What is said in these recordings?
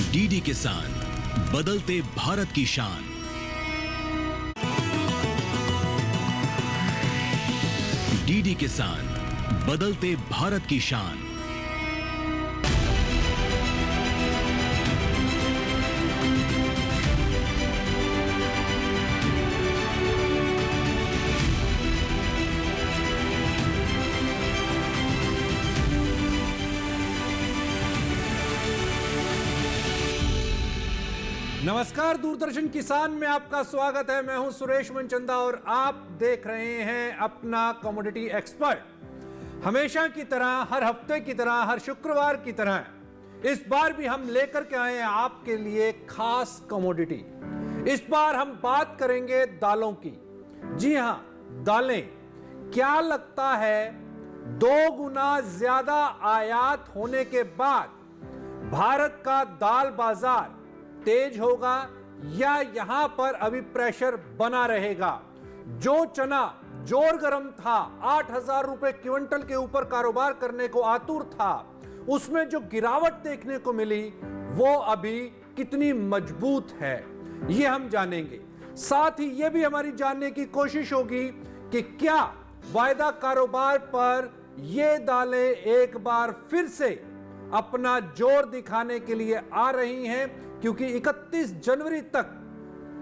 DD किसान, बदलते भारत की शान। डीडी किसान, बदलते भारत की शान। नमस्कार, दूरदर्शन किसान में आपका स्वागत है। मैं हूं सुरेश मनचंदा और आप देख रहे हैं अपना कमोडिटी एक्सपर्ट। हमेशा की तरह, हर हफ्ते की तरह, हर शुक्रवार की तरह इस बार भी हम लेकर के आए हैं आपके लिए खास कमोडिटी। इस बार हम बात करेंगे दालों की। जी हां, दालें। क्या लगता है 2 गुना ज्यादा आयात होने के बाद भारत का दाल बाजार तेज होगा या यहां पर अभी प्रेशर बना रहेगा? जो चना जोर गर्म था, 8,000 रुपए क्विंटल के ऊपर कारोबार करने को आतुर था, उसमें जो गिरावट देखने को मिली वो अभी कितनी मजबूत है, ये हम जानेंगे। साथ ही ये भी हमारी जानने की कोशिश होगी कि क्या वायदा कारोबार पर ये दालें एक बार फिर से अपना जोर दिखाने के लिए आ रही हैं, क्योंकि 31 जनवरी तक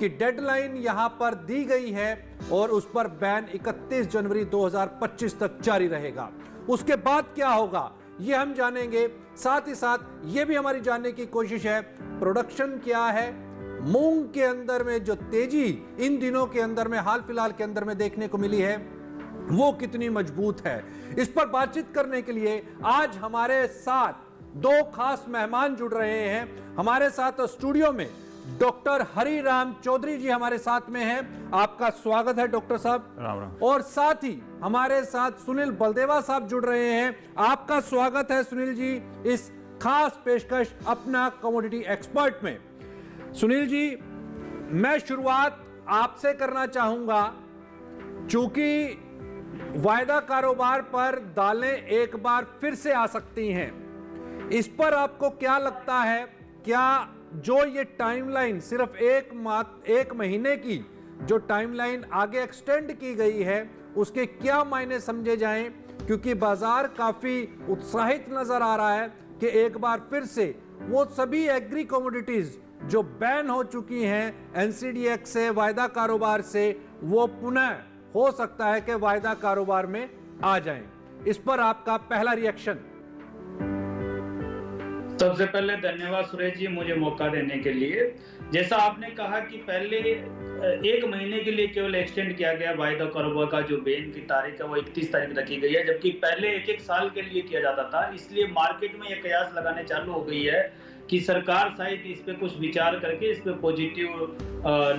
की डेडलाइन यहां पर दी गई है और उस पर बैन 31 जनवरी 2025 तक जारी रहेगा। उसके बाद क्या होगा ये हम जानेंगे। साथ ही साथ ये भी हमारी जानने की कोशिश है प्रोडक्शन क्या है, मूंग के अंदर में जो तेजी इन दिनों के अंदर में, हाल फिलहाल के अंदर में देखने को मिली है, वो कितनी मजबूत है। इस पर बातचीत करने के लिए आज हमारे साथ 2 खास मेहमान जुड़ रहे हैं। हमारे साथ स्टूडियो में डॉक्टर हरिराम चौधरी जी हमारे साथ में हैं। आपका स्वागत है डॉक्टर साहब। राम राम। और साथ ही हमारे साथ सुनील बलदेवा साहब जुड़ रहे हैं। आपका स्वागत है सुनील जी इस खास पेशकश अपना कमोडिटी एक्सपर्ट में। सुनील जी, मैं शुरुआत आपसे करना चाहूंगा। चूंकि वायदा कारोबार पर दालें एक बार फिर से आ सकती हैं, इस पर आपको क्या लगता है? क्या जो ये टाइमलाइन सिर्फ एक महीने की जो टाइमलाइन आगे एक्सटेंड की गई है, उसके क्या मायने समझे जाएं? क्योंकि बाजार काफी उत्साहित नजर आ रहा है कि एक बार फिर से वो सभी एग्री कमोडिटीज जो बैन हो चुकी हैं एनसीडीएक्स से, वायदा कारोबार से, वो पुनः हो सकता है कि वायदा कारोबार में आ जाएं। इस पर आपका पहला रिएक्शन। सबसे पहले धन्यवाद सुरेश जी मुझे मौका देने के लिए। जैसा आपने कहा कि पहले 1 महीने के लिए केवल एक्सटेंड किया गया वायदा कारोबार का जो बैन की तारीख है वो 31 तारीख रखी गई है, जबकि पहले 1-1 साल के लिए किया जाता था। इसलिए मार्केट में ये कयास लगाने चालू हो गई है कि सरकार शायद इस पे कुछ विचार करके इस पे पॉजिटिव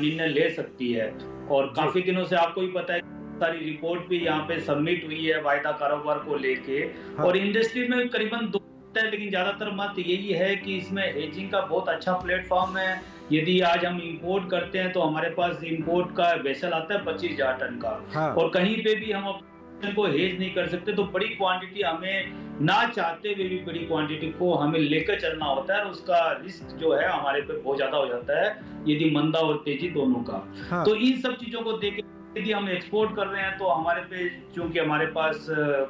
निर्णय ले सकती है। और काफी दिनों से आपको भी पता है सारी रिपोर्ट भी यहाँ पे सबमिट हुई है वायदा कारोबार को लेके। हाँ। और इंडस्ट्री में करीबन 2 है, लेकिन ज्यादातर मत यही है कि इसमें हेजिंग का बहुत अच्छा प्लेटफॉर्म है। यदि आज हम इंपोर्ट करते हैं तो हमारे पास इंपोर्ट का वेसल आता है 25,000 टन का। हाँ। और कहीं पे भी हम अपने को हेज नहीं कर सकते, तो बड़ी क्वांटिटी हमें ना चाहते हुए भी बड़ी क्वांटिटी को हमें लेकर चलना होता है और उसका रिस्क जो है हमारे पे बहुत ज्यादा हो जाता है यदि मंदा और तेजी दोनों का। हाँ। तो इन सब चीजों को देख यदि हम एक्सपोर्ट कर रहे हैं तो हमारे पे, चूंकि हमारे पास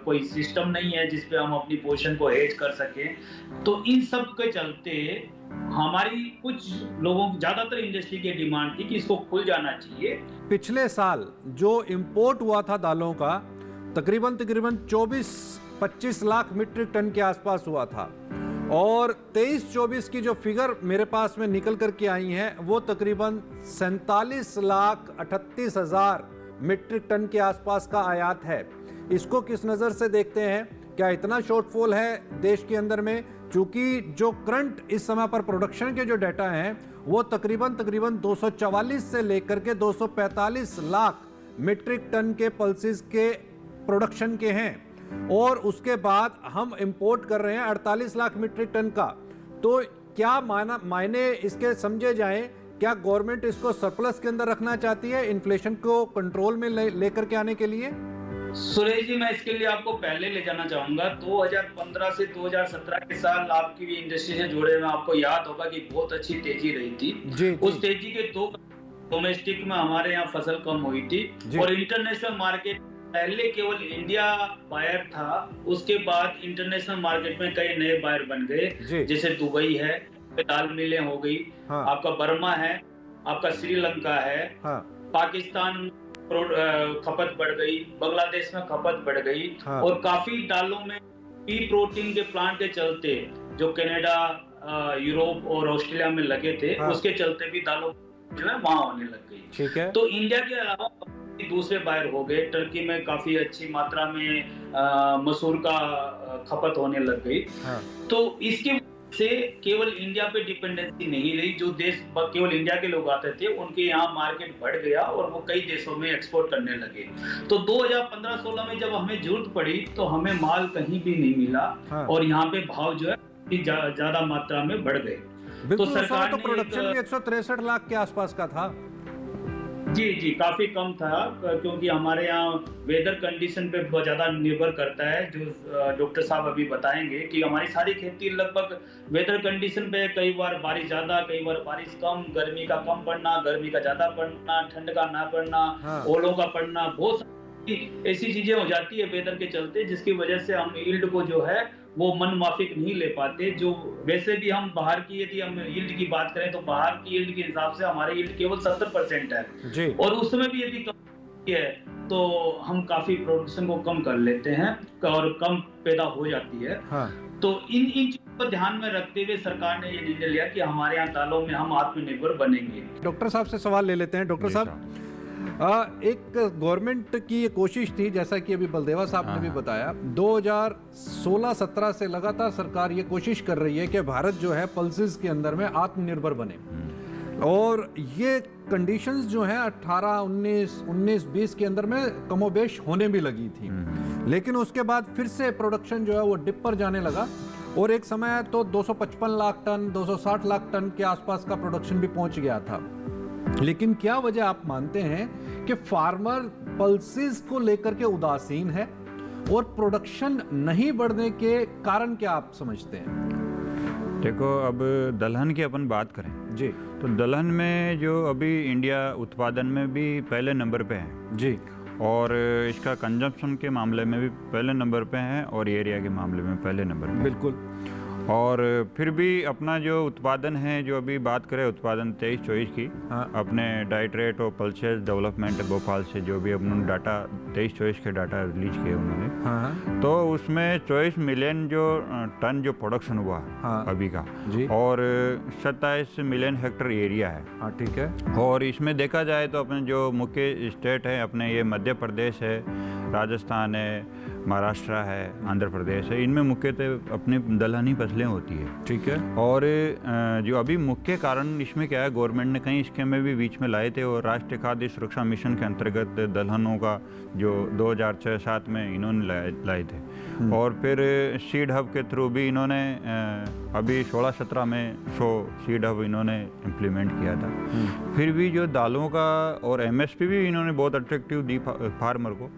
कोई सिस्टम नहीं है जिसपे हम अपनी पोजीशन को हेज कर सकें, तो इन सब के चलते हमारी कुछ लोगों, ज्यादातर इंडस्ट्री की डिमांड थी कि इसको खुल जाना चाहिए। पिछले साल जो इंपोर्ट हुआ था दालों का तकरीबन 24-25 लाख मीट्रिक टन के आसपास हुआ था, और 23-24 की जो फिगर मेरे पास में निकल करके आई हैं वो तकरीबन 47,38,000 मीट्रिक टन के आसपास का आयात है। इसको किस नज़र से देखते हैं? क्या इतना शॉर्टफॉल है देश के अंदर में? चूंकि जो करंट इस समय पर प्रोडक्शन के जो डाटा हैं वो तकरीबन 244 से लेकर के 245 लाख मीट्रिक टन के पल्सेस के प्रोडक्शन के हैं, और उसके बाद हम इंपोर्ट कर रहे हैं 48 लाख मीट्रिक टन का। तो क्या मायने इसके समझे जाएं? क्या गवर्नमेंट इसको सरप्लस के अंदर रखना चाहती है इन्फ्लेशन को कंट्रोल में लेकर के आने के लिए? सुरेश जी, मैं इसके लिए आपको पहले ले जाना चाहूंगा। 2015 से 2017 के साल आपकी भी इंडस्ट्री से जुड़े में आपको याद होगा कि बहुत अच्छी तेजी रही थी। जी, उस तेजी के दो डोमेस्टिक में हमारे यहाँ फसल कम हुई थी और इंटरनेशनल मार्केट पहले केवल इंडिया बायर था, उसके बाद इंटरनेशनल मार्केट में कई नए बायर बन गए, जैसे दुबई है, दाल मिलें हो गई, आपका बर्मा है, आपका श्रीलंका है, पाकिस्तान खपत बढ़ गई, बांग्लादेश में खपत बढ़ गई और काफी दालों में पी प्रोटीन के प्लांट के चलते जो कनाडा, यूरोप और ऑस्ट्रेलिया में लगे थे, उसके चलते भी दालों जो है वहां होने लग गई। ठीक है। तो इंडिया के अलावा दूसरे बायर हो गए। टर्की में काफी अच्छी मात्रा में मसूर का खपत होने लग गई। तो इसके से केवल इंडिया पे डिपेंडेंसी नहीं रही। जो देश केवल इंडिया के लोग आते थे उनके यहाँ मार्केट बढ़ गया और वो कई देशों में एक्सपोर्ट करने लगे। तो 2015-16 में जब हमें जरूरत पड़ी तो हमें माल कहीं भी नहीं मिला और यहाँ पे भाव जो है ज्यादा मात्रा में बढ़ गए। तो सरकार ने प्रोडक्शन भी 163 लाख के आसपास का था। जी, काफी कम था, क्योंकि हमारे यहाँ वेदर कंडीशन पे बहुत ज्यादा निर्भर करता है, जो डॉक्टर साहब अभी बताएंगे कि हमारी सारी खेती लगभग वेदर कंडीशन पे, कई बार बारिश ज्यादा, कई बार बारिश कम, गर्मी का कम पड़ना, गर्मी का ज्यादा पड़ना, ठंड का ना पड़ना, ओलों का पड़ना, बहुत ऐसी चीजें हो जाती है वेदर के चलते, जिसकी वजह से हम यील्ड को जो है वो मन माफिक नहीं ले पाते। जो वैसे भी हम बाहर की, यदि हम यील्ड की बात करें तो बाहर की यील्ड के हिसाब से हमारे यील्ड केवल 70% है जी। और उसमें भी यदि कम है तो हम काफी प्रोडक्शन को कम कर लेते हैं और कम पैदा हो जाती है। तो इन चीजों को ध्यान में रखते हुए सरकार ने ये निर्णय लिया कि हमारे यहाँ दालों में हम आत्मनिर्भर बनेंगे। डॉक्टर साहब से सवाल ले लेते हैं। डॉक्टर साहब, एक गवर्नमेंट की ये कोशिश थी, जैसा कि अभी बलदेवा साहब ने भी बताया, 2016-17 से लगातार सरकार ये कोशिश कर रही है कि भारत जो है पल्सेस के अंदर में आत्मनिर्भर बने। और ये कंडीशंस जो हैं 18, 19, 20 के अंदर में कमोबेश होने भी लगी थी, लेकिन उसके बाद फिर से प्रोडक्शन जो है वो डिप पर जाने लगा और एक समय तो 255 लाख टन, 260 लाख टन के आसपास का प्रोडक्शन भी पहुंच गया था। लेकिन क्या वजह आप मानते हैं कि फार्मर पल्सेस को लेकर के उदासीन है और प्रोडक्शन नहीं बढ़ने के कारण क्या आप समझते हैं? देखो, अब दलहन की अपन बात करें जी, तो दलहन में जो अभी इंडिया उत्पादन में भी पहले नंबर पे है जी, और इसका कंजम्पशन के मामले में भी पहले नंबर पे है और एरिया के मामले में पहले नंबर पे। बिल्कुल। और फिर भी अपना जो उत्पादन है, जो अभी बात करें उत्पादन 23-24 की, अपने डाइट रेट और पल्सेस डेवलपमेंट भोपाल से जो भी अपने डाटा 23-24 के डाटा रिलीज किए उन्होंने, तो उसमें 24 मिलियन जो टन जो प्रोडक्शन हुआ अभी का जी, और 27 मिलियन हेक्टर एरिया है। ठीक है। और इसमें देखा जाए तो अपने जो मुख्य स्टेट है अपने, ये मध्य प्रदेश है, राजस्थान है, महाराष्ट्र है, आंध्र प्रदेश है, इनमें मुख्यतः अपनी दलहनी फसलें होती है। ठीक है। और जो अभी मुख्य कारण इसमें क्या है, गवर्नमेंट ने कई स्कीमें भी बीच में लाए थे और राष्ट्रीय खाद्य सुरक्षा मिशन के अंतर्गत दलहनों का जो 2006-07 में इन्होंने लाए थे, और फिर सीड हब के थ्रू भी इन्होंने अभी 16-17 में 100 सीड हब इन्होंने इम्प्लीमेंट किया था। फिर भी जो दालों का और MSP भी इन्होंने बहुत अट्रैक्टिव दी फार्मर को,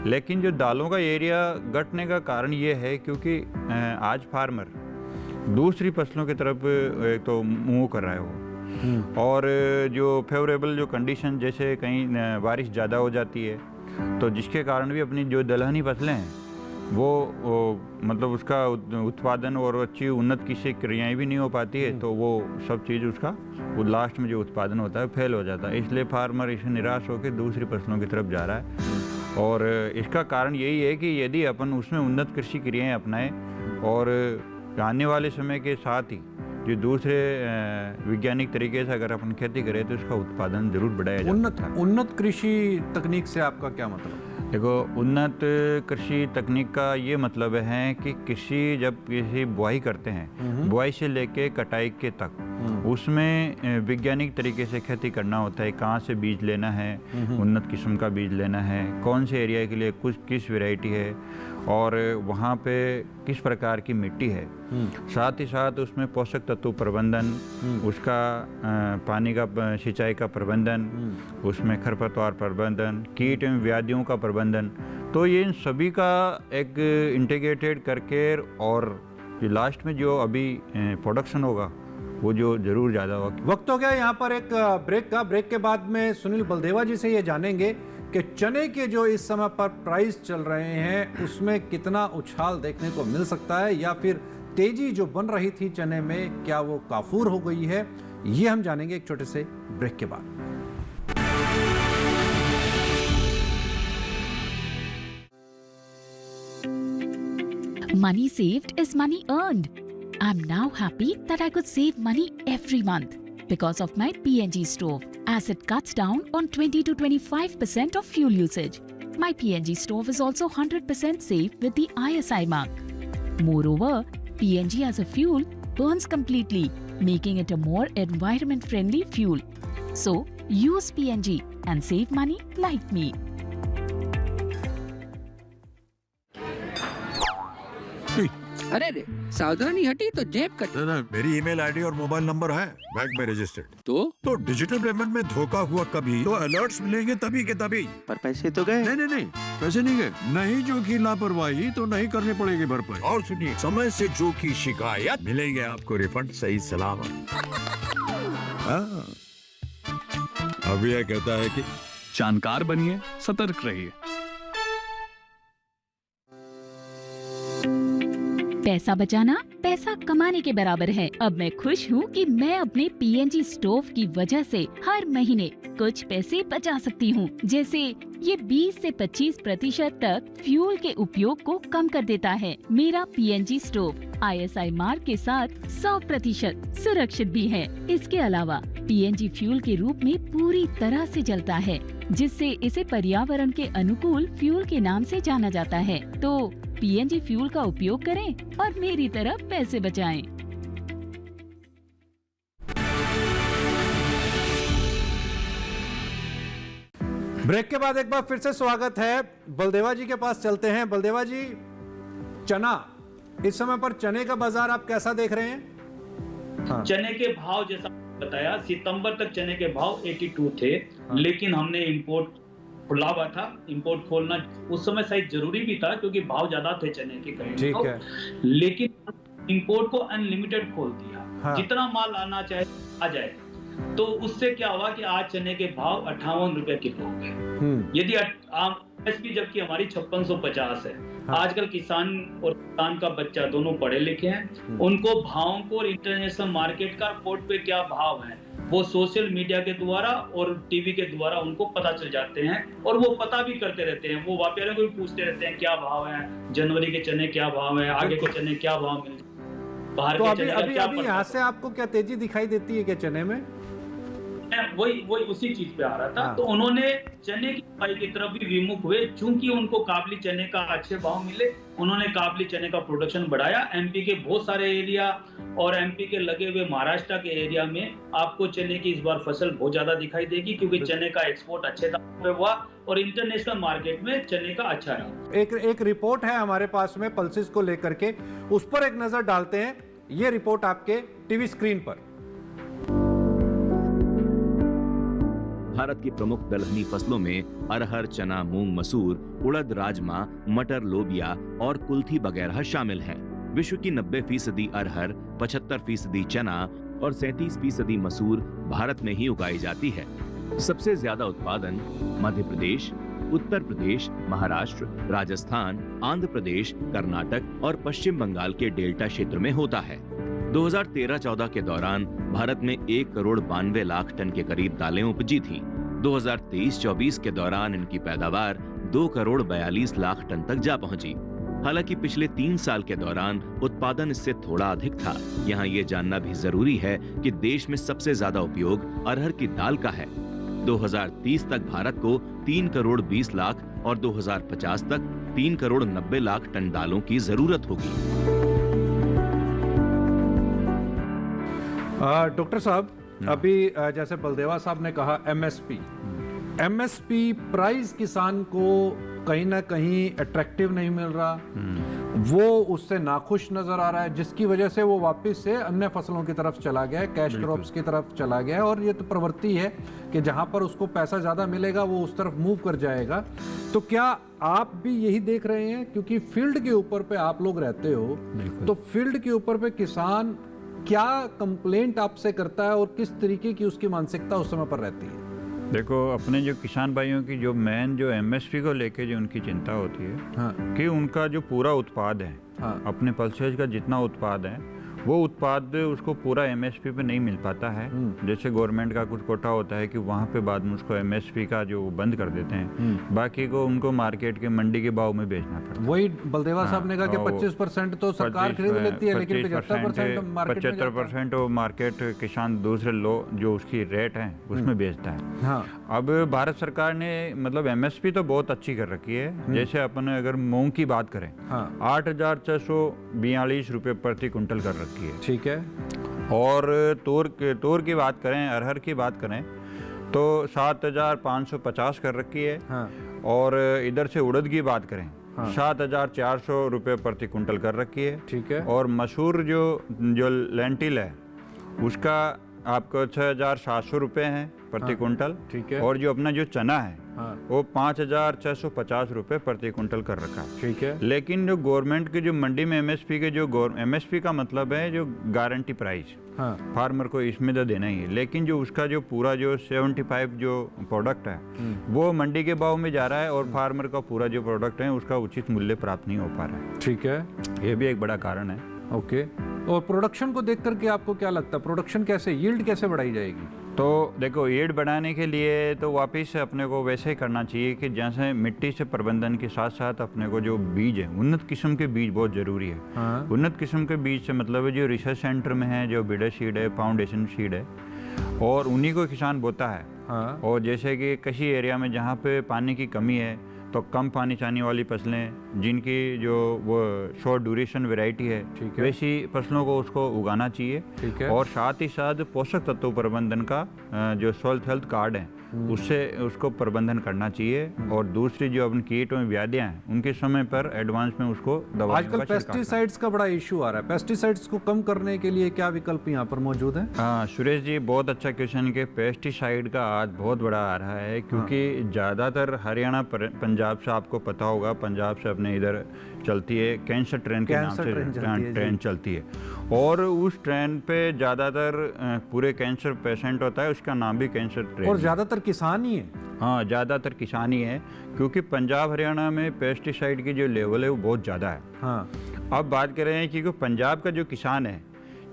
लेकिन जो दालों का एरिया घटने का कारण ये है क्योंकि आज फार्मर दूसरी फसलों की तरफ एक तो मूव कर रहा है वो, और जो फेवरेबल जो कंडीशन, जैसे कहीं बारिश ज़्यादा हो जाती है तो जिसके कारण भी अपनी जो दलहनी फसलें हैं वो मतलब उसका उत्पादन और अच्छी उन्नत कृषि क्रियाएँ भी नहीं हो पाती है, तो वो सब चीज़ उसका वो लास्ट में जो उत्पादन होता है फेल हो जाता है। इसलिए फार्मर इसे निराश होकर दूसरी फसलों की तरफ जा रहा है। और इसका कारण यही है कि यदि अपन उसमें उन्नत कृषि क्रियाएँ अपनाएं और आने वाले समय के साथ ही जो दूसरे वैज्ञानिक तरीके से अगर अपन खेती करें तो इसका उत्पादन जरूर बढ़ाया जा सकता है। उन्नत कृषि तकनीक से आपका क्या मतलब? देखो, उन्नत कृषि तकनीक का ये मतलब है कि कृषि जब किसी बुआई करते हैं, बुआई से लेके कटाई के तक उसमें वैज्ञानिक तरीके से खेती करना होता है। कहाँ से बीज लेना है, उन्नत किस्म का बीज लेना है, कौन से एरिया के लिए किस वैरायटी है, और वहाँ पे किस प्रकार की मिट्टी है, साथ ही साथ उसमें पोषक तत्व प्रबंधन, उसका पानी का सिंचाई का प्रबंधन, उसमें खरपतवार प्रबंधन, कीट एवं व्याधियों का प्रबंधन। तो ये इन सभी का एक इंटीग्रेटेड करके और जो लास्ट में जो अभी प्रोडक्शन होगा वो जो जरूर ज़्यादा होगा। वक्त हो गया यहाँ पर एक ब्रेक का। ब्रेक के बाद में सुनील बलदेवा जी से ये जानेंगे कि चने के जो इस समय पर प्राइस चल रहे हैं उसमें कितना उछाल देखने को मिल सकता है, या फिर तेजी जो बन रही थी चने में क्या वो काफूर हो गई है, ये हम जानेंगे एक छोटे से ब्रेक के बाद। Money saved is money earned. I'm now happy that I could save money every month because of my PNG stove, as it cuts down on 20 to 25% of fuel usage. My PNG stove is also 100% safe with the ISI mark. Moreover, PNG as a fuel burns completely, making it a more environment-friendly fuel. So, use PNG and save money like me. अरे रे, सावधानी हटी तो जेब कटी। ना, मेरी email ID और मोबाइल नंबर है बैंक में रजिस्टर्ड। तो डिजिटल पेमेंट में धोखा हुआ कभी तो अलर्ट्स मिलेंगे तभी के तभी। पर पैसे तो गए। नहीं, पैसे नहीं गए। नहीं जो की लापरवाही तो नहीं करनी पड़ेगी भरपाई। और सुनिए, समय से जो की शिकायत मिलेंगे आपको रिफंड सही सलामत। अब यह कहता है कि जानकार बनिए, सतर्क रहिए। पैसा बचाना पैसा कमाने के बराबर है। अब मैं खुश हूँ कि मैं अपने PNG स्टोव की वजह से हर महीने कुछ पैसे बचा सकती हूँ। जैसे ये 20 से 25% तक फ्यूल के उपयोग को कम कर देता है। मेरा PNG स्टोव ISI मार्क के साथ 100% सुरक्षित भी है। इसके अलावा PNG फ्यूल के रूप में पूरी तरह से जलता है, जिससे इसे पर्यावरण के अनुकूल फ्यूल के नाम से जाना जाता है। तो PNG फ्यूल का उपयोग करें और मेरी तरह पैसे बचाएं। ब्रेक के बाद एक बार फिर से स्वागत है। बलदेवा जी के पास चलते हैं। बलदेवा जी, चना, इस समय पर चने का बाजार आप कैसा देख रहे हैं? हाँ। चने के भाव जैसा बताया, सितंबर तक चने के भाव 82 थे। हाँ। लेकिन हमने इंपोर्ट खुला हुआ था। इंपोर्ट खोलना उस समय शायद जरूरी भी था क्योंकि भाव ज्यादा थे चने के कहीं। ठीक है। लेकिन इंपोर्ट को अनलिमिटेड खोल दिया। हाँ। जितना माल आना चाहे आ जाए। तो उससे क्या हुआ कि आज चने के भाव 58 रुपए किलो हो गए। यदि एमएसपी जबकि हमारी 5650 है। हाँ। आजकल किसान और किसान का बच्चा दोनों पढ़े लिखे हैं, उनको भावों को और इंटरनेशनल मार्केट का पोर्ट पे क्या भाव है वो सोशल मीडिया के द्वारा और टीवी के द्वारा उनको पता चल जाते हैं, और वो पता भी करते रहते हैं। वो व्यापारियों को भी पूछते रहते हैं क्या भाव है, जनवरी के चने क्या भाव है, आगे के चने क्या भाव मिल बाहर के चने का क्या। अभी यहाँ से आपको क्या तेजी दिखाई देती है क्या चने में? वही उसी चीज पे आ रहा था। हाँ। तो उन्होंने चने की बुआई की तरफ भी विमुख हुए, चूंकि उनको काबली चने का अच्छे भाव मिले, उन्होंने काबली चने का प्रोडक्शन बढ़ाया। एमपी के बहुत सारे एरिया और एमपी के लगे हुए महाराष्ट्र के एरिया में आपको चने की इस बार फसल बहुत ज्यादा दिखाई देगी, क्योंकि चने का एक्सपोर्ट अच्छे दाम पे हुआ और इंटरनेशनल मार्केट में चने का अच्छा रहा। एक रिपोर्ट है हमारे पास में पल्सेस को लेकर के, उस पर एक नजर डालते हैं। ये रिपोर्ट आपके टीवी स्क्रीन पर। भारत की प्रमुख दलहनी फसलों में अरहर, चना, मूंग, मसूर, उड़द, राजमा, मटर, लोबिया और कुल्थी वगैरह शामिल हैं। विश्व की 90% अरहर, 75% चना और 37% मसूर भारत में ही उगाई जाती है। सबसे ज्यादा उत्पादन मध्य प्रदेश, उत्तर प्रदेश, महाराष्ट्र, राजस्थान, आंध्र प्रदेश, कर्नाटक और पश्चिम बंगाल के डेल्टा क्षेत्र में होता है। 2013-14 के दौरान भारत में 1 करोड़ 92 लाख टन के करीब दालें उपजी थीं। 2023-24 के दौरान इनकी पैदावार 2 करोड़ 42 लाख टन तक जा पहुंची। हालांकि पिछले 3 साल के दौरान उत्पादन इससे थोड़ा अधिक था। यहाँ ये जानना भी जरूरी है कि देश में सबसे ज्यादा उपयोग अरहर की दाल का है। 2030 तक भारत को 3 करोड़ 20 लाख और 2050 तक 3 करोड़ 90 लाख टन दालों की जरूरत होगी। डॉक्टर साहब, अभी जैसे बलदेवा साहब ने कहा एमएसपी प्राइस किसान को कहीं ना कहीं अट्रैक्टिव नहीं मिल रहा। वो उससे नाखुश नजर आ रहा है, जिसकी वजह से वो वापस से अन्य फसलों की तरफ चला गया है, कैश क्रॉप्स की तरफ चला गया है। और ये तो प्रवृत्ति है कि जहां पर उसको पैसा ज्यादा मिलेगा वो उस तरफ मूव कर जाएगा। तो क्या आप भी यही देख रहे हैं, क्योंकि फील्ड के ऊपर पे आप लोग रहते हो, तो फील्ड के ऊपर पे किसान क्या कंप्लेंट आपसे करता है और किस तरीके की उसकी मानसिकता उस समय पर रहती है? देखो, अपने जो किसान भाइयों की जो मेन जो एमएसपी को लेके जो उनकी चिंता होती है, हाँ। कि उनका जो पूरा उत्पाद है, हाँ। अपने पल्सेज का जितना उत्पाद है वो उत्पाद उसको पूरा एमएसपी पे नहीं मिल पाता है। जैसे गवर्नमेंट का कुछ कोटा होता है कि वहाँ पे बाद में उसको एमएसपी का जो बंद कर देते हैं, बाकी को उनको मार्केट के मंडी के भाव में बेचना पड़ता है। वही बलदेवा साहब ने कहा कि 25% तो सरकार खरीद लेती है, लेकिन 75% मार्केट में जाता है। 75% वो मार्केट किसान दूसरे जो उसकी रेट है उसमें बेचता है। हाँ। अब भारत सरकार ने मतलब एमएसपी तो बहुत अच्छी कर रखी है। जैसे अपन अगर मूंग की बात करें, हाँ। 8,642 रुपये प्रति कुंटल कर रखी है। ठीक है। और तूर की बात करें, अरहर की बात करें तो 7,550 कर रखी है। हाँ। और इधर से उड़द की बात करें, हाँ। 7,400 रुपये प्रति कुंटल कर रखी है। ठीक है। और मसूर जो लेंटिल है उसका आपको 6,700 रुपये है प्रति कुंटल। ठीक है। और जो अपना जो चना है, हाँ। वो 5,650 रुपये प्रति कुंटल कर रखा है। ठीक है। लेकिन जो गवर्नमेंट की जो मंडी में एमएसपी के जो एमएसपी का मतलब है जो गारंटी प्राइस, हाँ। फार्मर को इसमें तो देना ही है। लेकिन जो उसका जो पूरा जो 75 जो प्रोडक्ट है वो मंडी के भाव में जा रहा है और फार्मर का पूरा जो प्रोडक्ट है उसका उचित मूल्य प्राप्त नहीं हो पा रहा है। ठीक है। ये भी एक बड़ा कारण है। ओके। और प्रोडक्शन को देख करके आपको क्या लगता है, प्रोडक्शन कैसे, यील्ड कैसे बढ़ाई जाएगी? तो देखो, यील्ड बढ़ाने के लिए तो वापस से अपने को वैसे ही करना चाहिए कि जैसे मिट्टी से प्रबंधन के साथ साथ अपने को जो बीज है, उन्नत किस्म के बीज बहुत ज़रूरी है। हाँ। उन्नत किस्म के बीज से मतलब है जो रिसर्च सेंटर में है, जो बीडर सीड है, फाउंडेशन सीड है, और उन्हीं को किसान बोता है। हाँ। और जैसे कि किसी एरिया में जहाँ पे पानी की कमी है तो कम पानी चाहने वाली फसलें जिनकी जो वो शॉर्ट ड्यूरेशन वैरायटी है, वैसी फसलों को उसको उगाना चाहिए। ठीक है। और साथ ही साथ पोषक तत्व प्रबंधन का जो सॉइल हेल्थ कार्ड है उससे उसको प्रबंधन करना चाहिए। और दूसरी जो अपन कीट और व्याधियां हैं उनके समय पर एडवांस में उसको दवा। आजकल पेस्टिसाइड्स का बड़ा इशू आ रहा है, पेस्टिसाइड्स को कम करने के लिए क्या विकल्प यहाँ पर मौजूद है? हाँ सुरेश जी, बहुत अच्छा क्वेश्चन के पेस्टिसाइड का आज बहुत बड़ा आ रहा है, क्योंकि ज़्यादातर हरियाणा पंजाब से आपको पता होगा, पंजाब से अपने इधर चलती है कैंसर ट्रेन के नाम से ट्रेन चलती है। और उस ट्रेन पे ज़्यादातर पूरे कैंसर पेशेंट होता है, उसका नाम भी कैंसर ट्रेन। और ज़्यादातर किसान ही है। हाँ, ज़्यादातर किसान ही है, क्योंकि पंजाब हरियाणा में पेस्टिसाइड की जो लेवल है वो बहुत ज़्यादा है। हाँ। अब बात कर रहे हैं क्योंकि पंजाब का जो किसान है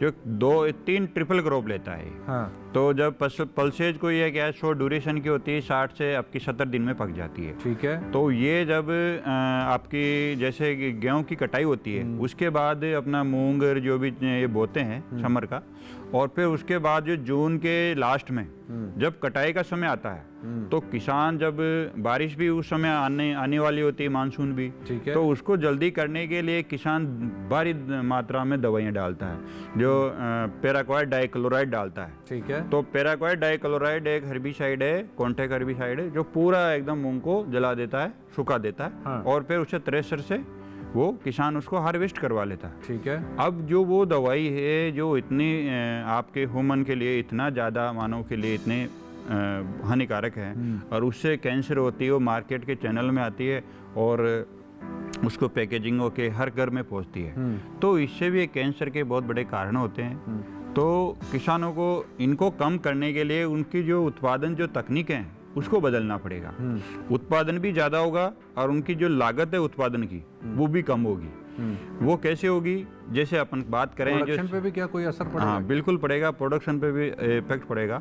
जो 2-3 ट्रिपल क्रॉप लेता है। हाँ। तो जब पल्सेज को ये क्या है, शॉर्ट ड्यूरेशन की होती है, 60 से आपकी 70 दिन में पक जाती है। ठीक है। तो ये जब आपकी जैसे गेहूं की कटाई होती है उसके बाद अपना मूंग जो भी ये बोते हैं समर का, और फिर उसके बाद जो जून के लास्ट में जब कटाई का समय आता है तो किसान, जब बारिश भी उस समय आने वाली होती है, मानसून भी, ठीक है, तो उसको जल्दी करने के लिए किसान भारी मात्रा में दवाइयाँ डालता है, जो पैराक्वाइड डाइक्लोराइड डालता है। ठीक है। तो पैराक्वाइड डाइक्लोराइड एक हर्बिसाइड है, कॉन्टैक्ट हर्बिसाइड है, जो पूरा एकदम मूंग को जला देता है, सुखा देता है। हाँ। और फिर उसे थ्रेशर से वो किसान उसको हार्वेस्ट करवा लेता है। ठीक है। अब जो वो दवाई है जो इतनी आपके ह्यूमन के लिए इतना ज़्यादा, मानव के लिए इतने हानिकारक है, और उससे कैंसर होती है, वो मार्केट के चैनल में आती है और उसको पैकेजिंग होके हर घर में पहुंचती है, तो इससे भी कैंसर के बहुत बड़े कारण होते हैं। तो किसानों को इनको कम करने के लिए उनकी जो उत्पादन जो तकनीक है उसको बदलना पड़ेगा। उत्पादन भी ज़्यादा होगा और उनकी जो लागत है उत्पादन की वो भी कम होगी। वो कैसे होगी? जैसे अपन बात करें प्रोडक्शन पे भी क्या कोई असर पड़ेगा? हाँ बिल्कुल पड़ेगा, प्रोडक्शन पे भी इफेक्ट पड़ेगा।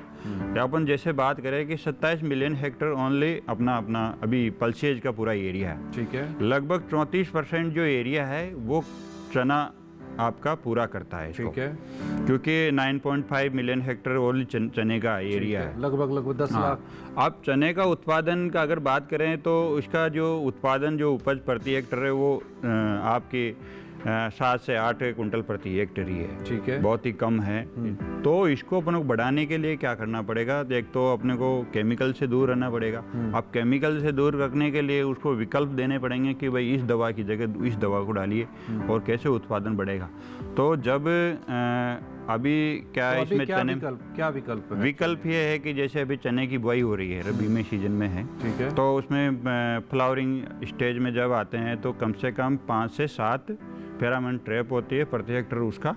अपन जैसे बात करें कि 27 मिलियन हेक्टेयर ओनली अपना अभी पल्सेज का पूरा एरिया है। ठीक है। लगभग 34% जो एरिया है वो चना आपका पूरा करता है इसको। ठीक है। क्योंकि 9.5 मिलियन हेक्टेयर ओनली चने का एरिया है, लगभग 10 लाख। आप चने का उत्पादन का अगर बात करें तो उसका जो उत्पादन जो उपज प्रति हेक्टेयर है वो आपकी 7 से 8 कुंटल प्रति हेक्टेयर है। ठीक है। बहुत ही कम है। तो इसको अपन को बढ़ाने के लिए क्या करना पड़ेगा, एक तो अपने को केमिकल से दूर रहना पड़ेगा। अब केमिकल से दूर रखने के लिए उसको विकल्प देने पड़ेंगे कि भाई इस दवा की जगह इस दवा को डालिए और कैसे उत्पादन बढ़ेगा। तो जब अभी क्या तो इसमें चने क्या विकल्प है? विकल्प ये है कि जैसे अभी चने की बुआई हो रही है, रबी में सीजन में है। ठीक है। तो उसमें फ्लावरिंग स्टेज में जब आते हैं तो कम से कम 5 से 7 फेरामोन ट्रैप होती है प्रति हेक्टेयर, उसका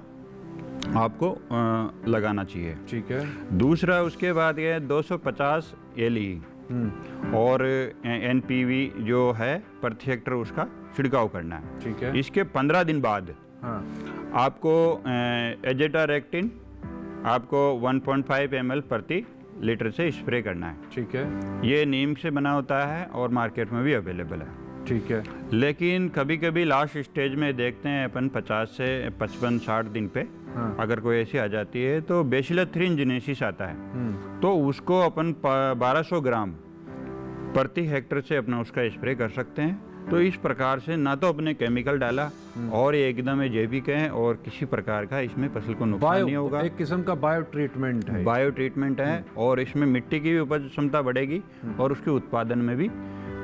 आपको लगाना चाहिए। ठीक है। दूसरा उसके बाद ये 250 एलई और एनपीवी जो है प्रति हेक्टेयर उसका छिड़काव करना है। ठीक है। इसके 15 दिन बाद आपको एजेटारेक्टिन आपको 1.5 ml प्रति लीटर से स्प्रे करना है। ठीक है। ये नीम से बना होता है और मार्केट में भी अवेलेबल है। ठीक है। लेकिन कभी कभी लास्ट स्टेज में देखते हैं अपन 50 से 55-60 दिन पे अगर कोई ऐसी आ जाती है तो बेसिलस थ्रिनजिनेसिस आता है, तो उसको अपन 1200 ग्राम प्रति हेक्टेयर से अपना उसका स्प्रे कर सकते हैं। तो इस प्रकार से ना तो अपने केमिकल डाला और ये एकदम जैविक है और किसी प्रकार का इसमें फसल को नुकसान नहीं होगा। एक किस्म का बायो ट्रीटमेंट है। बायो ट्रीटमेंट है और इसमें मिट्टी की भी उपज क्षमता बढ़ेगी और उसके उत्पादन में भी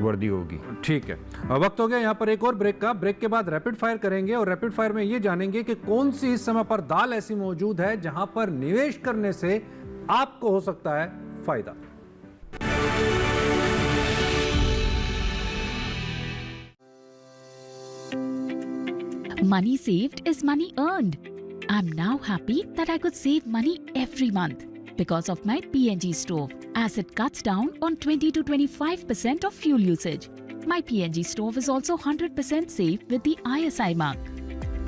वृद्धि होगी। ठीक है। वक्त हो गया यहाँ पर एक और ब्रेक का। ब्रेक के बाद रैपिड फायर करेंगे और रैपिड फायर में ये जानेंगे कि कौन सी इस समय पर दाल ऐसी मौजूद है जहां पर निवेश करने से आपको हो सकता है फायदा। Money saved is money earned. I'm now happy that I could save money every month because of my PNG stove, as it cuts down on 20 to 25% of fuel usage. My PNG stove is also 100% safe with the ISI mark.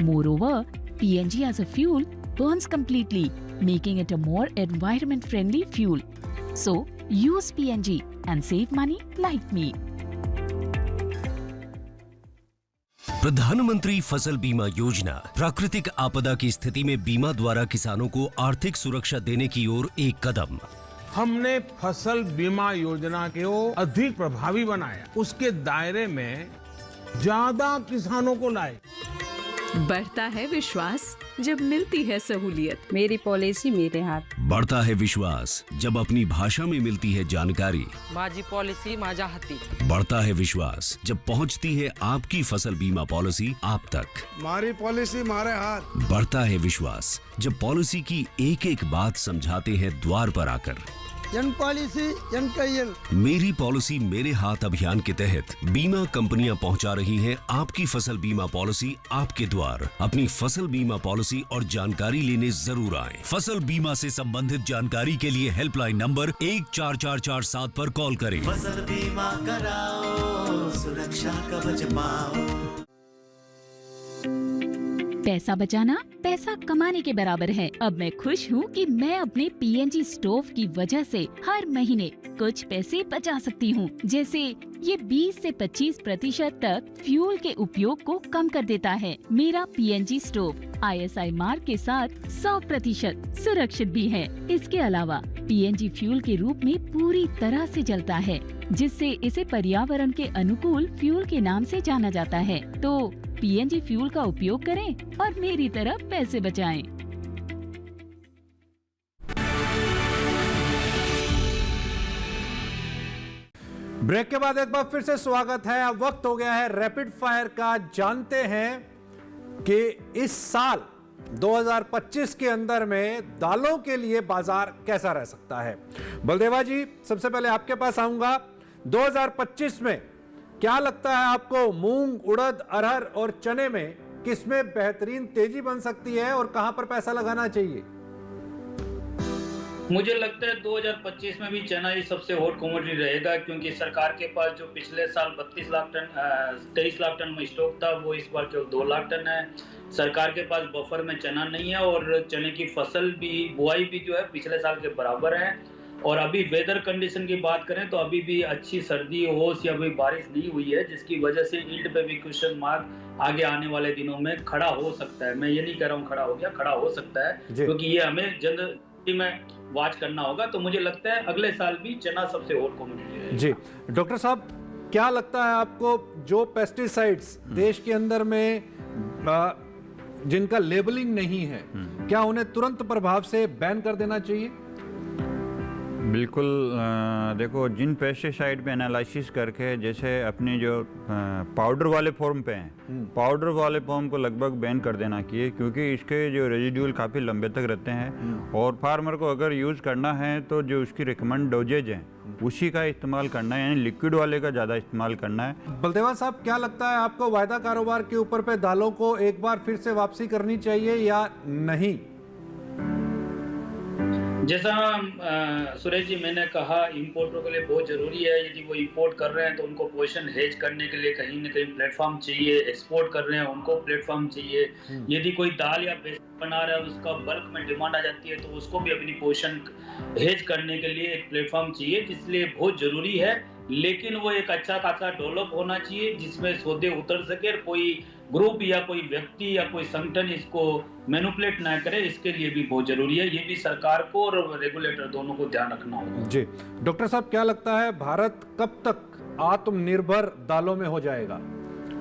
Moreover, PNG as a fuel burns completely, making it a more environment-friendly fuel. So, use PNG and save money like me. प्रधानमंत्री फसल बीमा योजना प्राकृतिक आपदा की स्थिति में बीमा द्वारा किसानों को आर्थिक सुरक्षा देने की ओर एक कदम। हमने फसल बीमा योजना को अधिक प्रभावी बनाया, उसके दायरे में ज्यादा किसानों को लाए। बढ़ता है विश्वास जब मिलती है सहूलियत। मेरी पॉलिसी मेरे हाथ। बढ़ता है विश्वास जब अपनी भाषा में मिलती है जानकारी। माझी पॉलिसी माझ्या हाती। बढ़ता है विश्वास जब पहुंचती है आपकी फसल बीमा पॉलिसी आप तक। मारी पॉलिसी मारे हाथ। बढ़ता है विश्वास जब पॉलिसी की एक एक बात समझाते हैं द्वार पर आकर। मेरी पॉलिसी मेरे हाथ अभियान के तहत बीमा कंपनियां पहुंचा रही हैं आपकी फसल बीमा पॉलिसी आपके द्वार। अपनी फसल बीमा पॉलिसी और जानकारी लेने जरूर आएं। फसल बीमा से संबंधित जानकारी के लिए हेल्पलाइन नंबर 14447 पर कॉल करें। फसल बीमा कराओ, सुरक्षा कवच पाओ। पैसा बचाना पैसा कमाने के बराबर है। अब मैं खुश हूँ कि मैं अपने पीएनजी स्टोव की वजह से हर महीने कुछ पैसे बचा सकती हूँ। जैसे ये 20 से 25% तक फ्यूल के उपयोग को कम कर देता है। मेरा पीएनजी स्टोव ISI मार्क के साथ 100% सुरक्षित भी है। इसके अलावा पीएनजी फ्यूल के रूप में पूरी तरह से जलता है, जिससे इसे पर्यावरण के अनुकूल फ्यूल के नाम से जाना जाता है। तो पीएनजी फ्यूल का उपयोग करें और मेरी तरह पैसे बचाएं। ब्रेक के बाद एक बार फिर से स्वागत है। अब वक्त हो गया है रैपिड फायर का। जानते हैं कि इस साल 2025 के अंदर में दालों के लिए बाजार कैसा रह सकता है। बलदेवा जी, सबसे पहले आपके पास आऊंगा। 2025 में क्या लगता है आपको, मूंग, उड़द, अरहर और चने में किसमें बेहतरीन तेजी बन सकती है और कहां पर पैसा लगाना चाहिए? मुझे लगता है 2025 में भी चना ही सबसे हॉट कमोडिटी रहेगा, क्योंकि सरकार के पास जो पिछले साल 23 लाख टन में स्टॉक था, वो इस बार केवल 2 लाख टन है। सरकार के पास बफर में चना नहीं है और चने की फसल भी, बुआई भी जो है पिछले साल के बराबर है। और अभी वेदर कंडीशन की बात करें तो अभी भी अच्छी सर्दी हो या अभी बारिश नहीं हुई है, जिसकी वजह से यील्ड पे भी क्वेश्चन मार्क आगे आने वाले दिनों में खड़ा हो सकता है। मैं ये नहीं कह रहा हूँ खड़ा हो गया, खड़ा हो सकता है, क्योंकि ये हमें जनरली में वॉच करना होगा। तो मुझे लगता है अगले साल भी चना सबसे हॉट कमोडिटी है। जी डॉक्टर साहब, क्या लगता है आपको, जो पेस्टिसाइड्स देश के अंदर में जिनका लेबलिंग नहीं है, क्या उन्हें तुरंत प्रभाव से बैन कर देना चाहिए? बिल्कुल। देखो, जिन पेस्टिसाइड पे एनालिसिस करके, जैसे अपने जो पाउडर वाले फॉर्म पे हैं, पाउडर वाले फॉर्म को लगभग बैन कर देना चाहिए, क्योंकि इसके जो रेजिड्यूल काफ़ी लंबे तक रहते हैं और फार्मर को अगर यूज़ करना है तो जो उसकी रिकमेंड डोजेज हैं उसी का इस्तेमाल करना है, यानी लिक्विड वाले का ज़्यादा इस्तेमाल करना है। बलदेवा साहब, क्या लगता है आपको, वायदा कारोबार के ऊपर पे दालों को एक बार फिर से वापसी करनी चाहिए या नहीं? जैसा सुरेश जी मैंने कहा, इंपोर्टरों के लिए बहुत जरूरी है, यदि वो इंपोर्ट कर रहे हैं तो उनको पोजीशन हेज करने के लिए कहीं ना कहीं प्लेटफॉर्म चाहिए, एक्सपोर्ट कर रहे हैं उनको प्लेटफॉर्म चाहिए। यदि कोई दाल या बेसन बना रहा है, उसका बल्क में डिमांड आ जाती है, तो उसको भी अपनी पोजीशन हेज करने के लिए एक प्लेटफॉर्म चाहिए, इसलिए बहुत जरूरी है। लेकिन वो एक अच्छा खासा डेवलप होना चाहिए जिसमें सौदे उतर सके, कोई ग्रुप या कोई व्यक्ति या कोई संगठन इसको मैनिपुलेट ना करे, इसके लिए भी बहुत जरूरी है। ये भी सरकार को और रेगुलेटर दोनों को ध्यान रखना होगा। जी डॉक्टर साहब, क्या लगता है भारत कब तक आत्मनिर्भर दालों में हो जाएगा?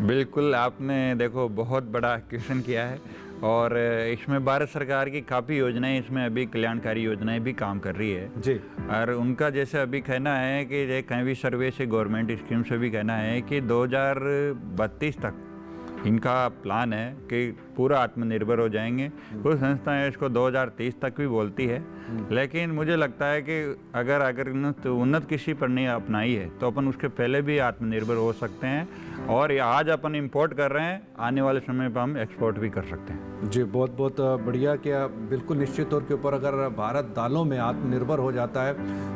बिल्कुल, आपने देखो बहुत बड़ा क्वेश्चन किया है और इसमें भारत सरकार की काफ़ी योजनाएं, इसमें अभी कल्याणकारी योजनाएं भी काम कर रही है जी। और उनका जैसे अभी कहना है कि कहीं भी सर्वे से, गवर्नमेंट स्कीम से भी कहना है कि 2032 तक इनका प्लान है कि पूरा आत्मनिर्भर हो जाएंगे। कुछ संस्थाएं इसको 2030 तक भी बोलती है, लेकिन मुझे लगता है कि अगर उन्नत कृषि प्रणाली अपनाई है तो अपन उसके पहले भी आत्मनिर्भर हो सकते हैं और आज अपन इंपोर्ट कर रहे हैं, आने वाले समय पर हम एक्सपोर्ट भी कर सकते हैं। जी बहुत बहुत बढ़िया। क्या बिल्कुल निश्चित तौर के ऊपर अगर भारत दालों में आत्मनिर्भर हो जाता है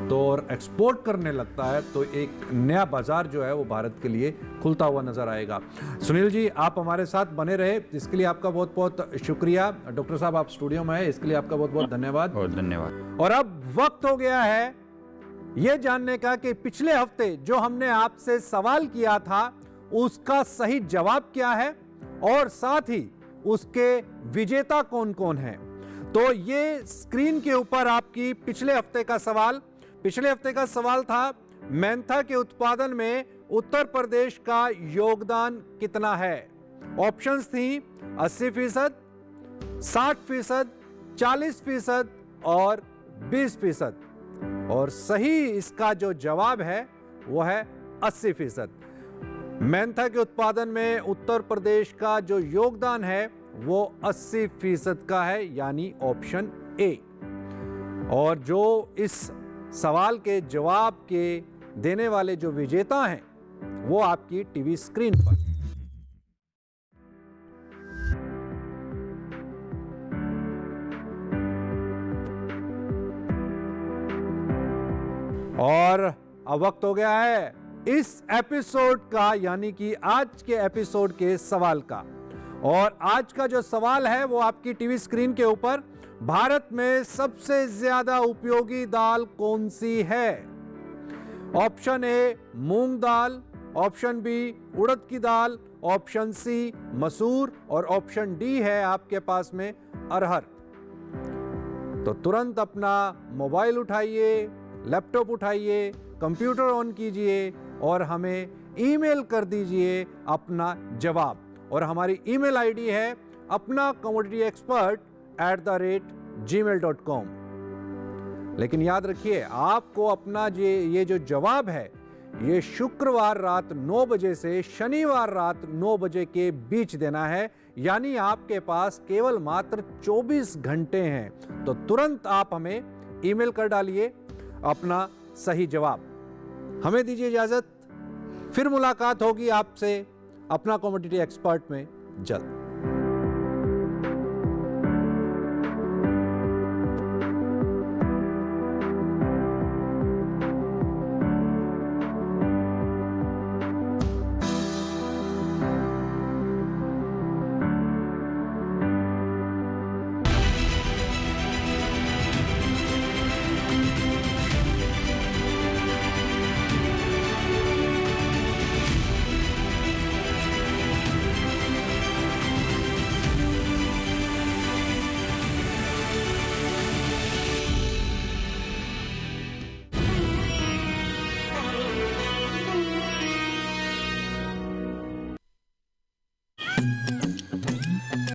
तो और एक्सपोर्ट करने लगता है तो एक नया बाजार जो है वो भारत के लिए खुलता हुआ नजर आएगा। सुनील जी, आप हमारे साथ बने रहे, इसके लिए आपका बहुत बहुत शुक्रिया। डॉक्टर साहब, आप स्टूडियो में हैं, इसके लिए आपका बहुत बहुत धन्यवाद। बहुत धन्यवाद। और अब वक्त हो गया है ये जानने का कि पिछले हफ्ते जो हमने आपसे सवाल किया था उसका सही जवाब क्या है और साथ ही उसके विजेता कौन कौन हैं। तो ये स्क्रीन के ऊपर आपकी पिछले हफ्ते का सवाल था, मेंथा के उत्पादन में उत्तर प्रदेश का योगदान कितना है। ऑप्शंस थी 80%, 60%, 40% और 20%। और सही इसका जो जवाब है वो है 80%। मेंथा के उत्पादन में उत्तर प्रदेश का जो योगदान है वो 80% का है, यानी ऑप्शन ए। और जो इस सवाल के जवाब के देने वाले जो विजेता हैं वो आपकी टीवी स्क्रीन पर। और अब वक्त हो गया है इस एपिसोड का, यानी कि आज के एपिसोड के सवाल का। और आज का जो सवाल है वो आपकी टीवी स्क्रीन के ऊपर, भारत में सबसे ज्यादा उपयोगी दाल कौन सी है। ऑप्शन ए मूंग दाल, ऑप्शन बी उड़द की दाल, ऑप्शन सी मसूर और ऑप्शन डी है आपके पास में अरहर। तो तुरंत अपना मोबाइल उठाइए, लैपटॉप उठाइए, कंप्यूटर ऑन कीजिए और हमें ईमेल कर दीजिए अपना जवाब। और हमारी ईमेल आईडी है apnacommodityexpert@gmail.com। लेकिन याद रखिए, आपको अपना ये जो जवाब है ये शुक्रवार रात 9 बजे से शनिवार रात 9 बजे के बीच देना है, यानी आपके पास केवल मात्र 24 घंटे हैं। तो तुरंत आप हमें ईमेल कर डालिए अपना सही जवाब। हमें दीजिए इजाजत, फिर मुलाकात होगी आपसे अपना कमोडिटी एक्सपर्ट में जल्द।